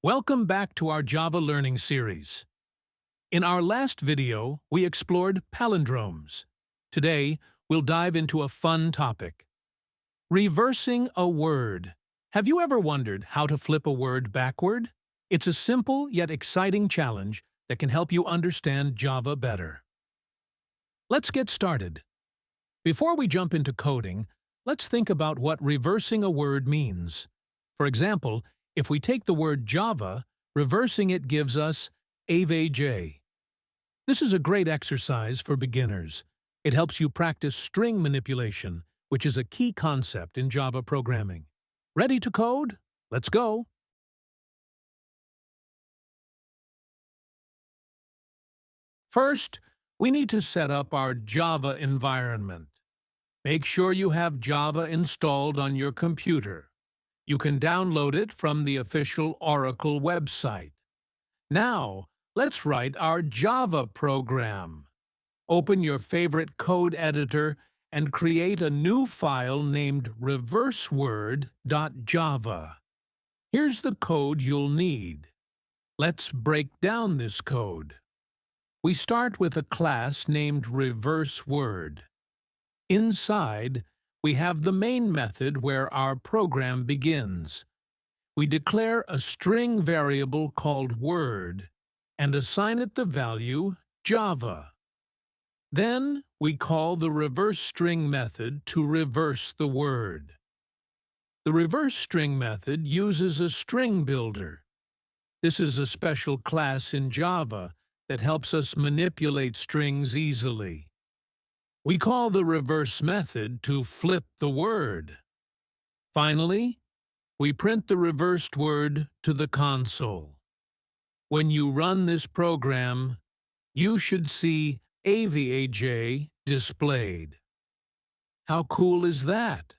Welcome back to our Java learning series. In our last video, we explored palindromes. Today, we'll dive into a fun topic. Reversing a word. Have you ever wondered how to flip a word backward? It's a simple yet exciting challenge that can help you understand Java better. Let's get started. Before we jump into coding, let's think about what reversing a word means. For example, if we take the word Java, reversing it gives us avj. This is a great exercise for beginners. It helps you practice string manipulation, which is a key concept in Java programming. Ready to code? Let's go! First, we need to set up our Java environment. Make sure you have Java installed on your computer. You can download it from the official Oracle website. Now, let's write our Java program. Open your favorite code editor and create a new file named reverseword.java. Here's the code you'll need. Let's break down this code. We start with a class named reverseword. Inside, we have the main method where our program begins. We declare a string variable called word and assign it the value Java. Then we call the reverse string method to reverse the word. The reverse string method uses a string builder. This is a special class in Java that helps us manipulate strings easily. We call the reverse method to flip the word. Finally, we print the reversed word to the console. When you run this program, you should see avj displayed. How cool is that?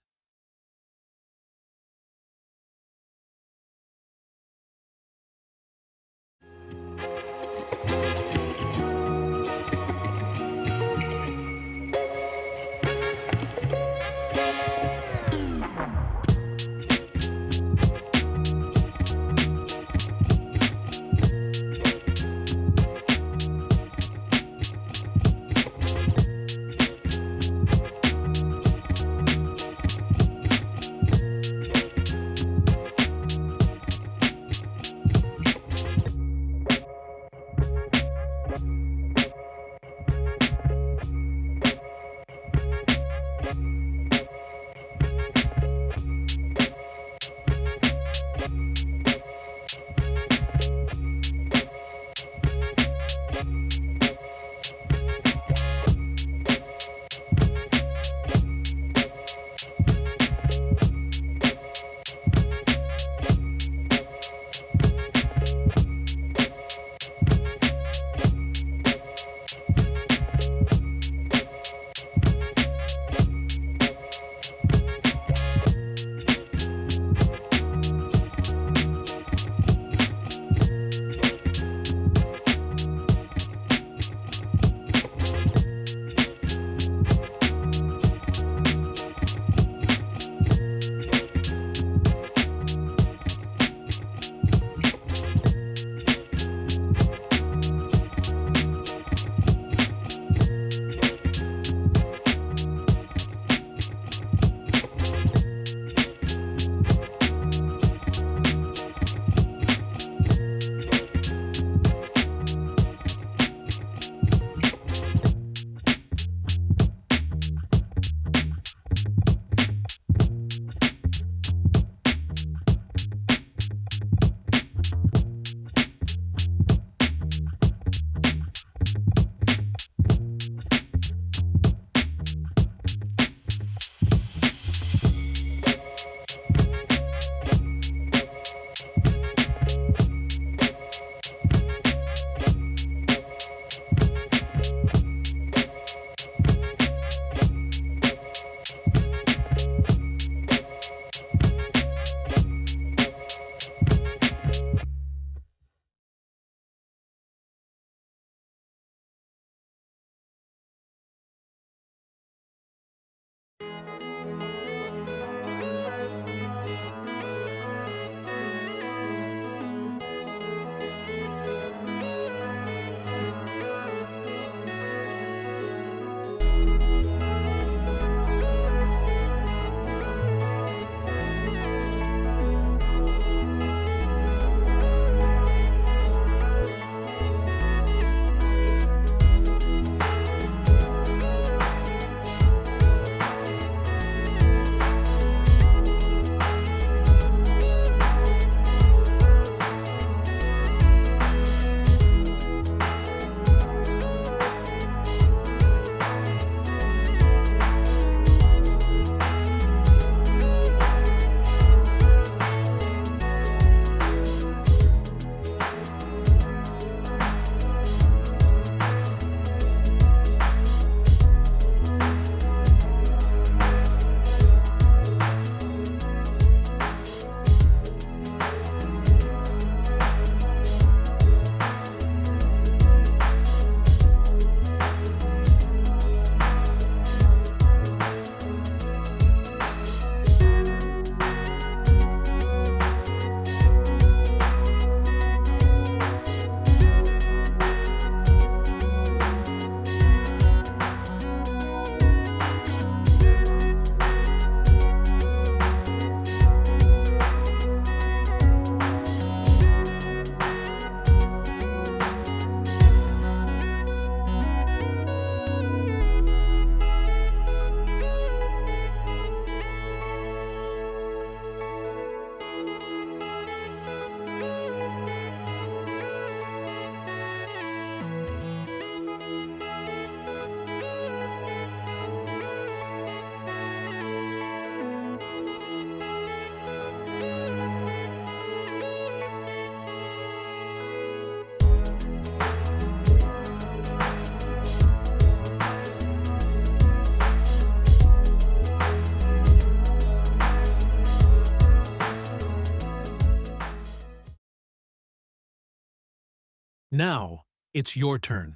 Now, it's your turn.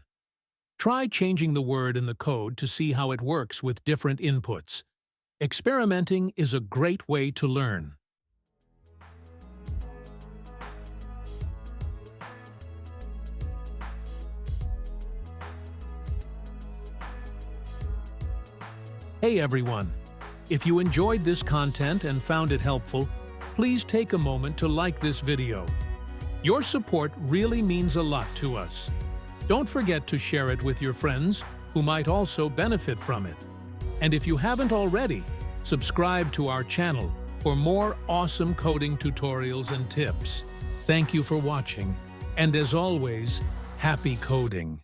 Try changing the word in the code to see how it works with different inputs. Experimenting is a great way to learn. Hey everyone! If you enjoyed this content and found it helpful, please take a moment to like this video. Your support really means a lot to us. Don't forget to share it with your friends who might also benefit from it. And if you haven't already, subscribe to our channel for more awesome coding tutorials and tips. Thank you for watching, and as always, happy coding!